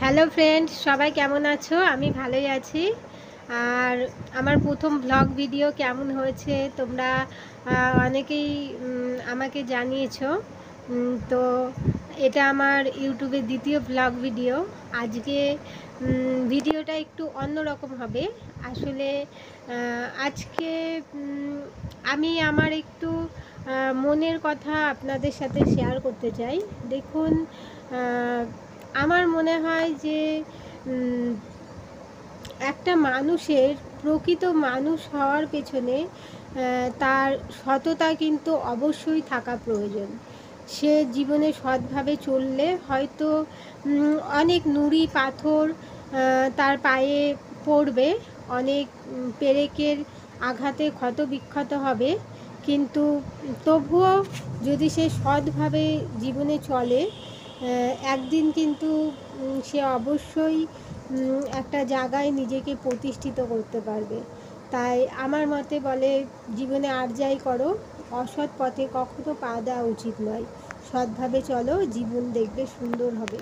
Hello friends, সবাই কেমন আছো? আমি ভালোই আছি। আর আমার প্রথম ব্লগ ভিডিও কেমন হয়েছে তোমরা অনেকেই আমাকে জানিয়েছো। তো এটা আমার ইউটিউবের দ্বিতীয় ব্লগ ভিডিও। আজকে ভিডিওটা একটু অন্যরকম হবে। আসলে আজকে আমি আমার একটু মনের কথা আপনাদের সাথে শেয়ার করতে চাই। দেখুন, আমার মনে হয় যে একটা মানুষের প্রকৃত মানুষ হওয়ার পেছনে তার সততা কিন্তু অবশ্যই থাকা প্রয়োজন। সে জীবনে সৎভাবে চললে হয়তো অনেক নুড়ি পাথর তার পায়ে পড়বে, অনেক পেরেকের আঘাতে ক্ষত বিক্ষত হবে, কিন্তু তবুও যদি সে সৎভাবে জীবনে চলে একদিন কিন্তু সে অবশ্যই একটা জায়গায় নিজেকে প্রতিষ্ঠিত করতে পারবে। তাই আমার মতে বলে, জীবনে আর যাই করো, অসৎ পথে কখনো পা দেওয়া উচিত নয়। সৎভাবে চলো, জীবন দেখবে সুন্দর হবে।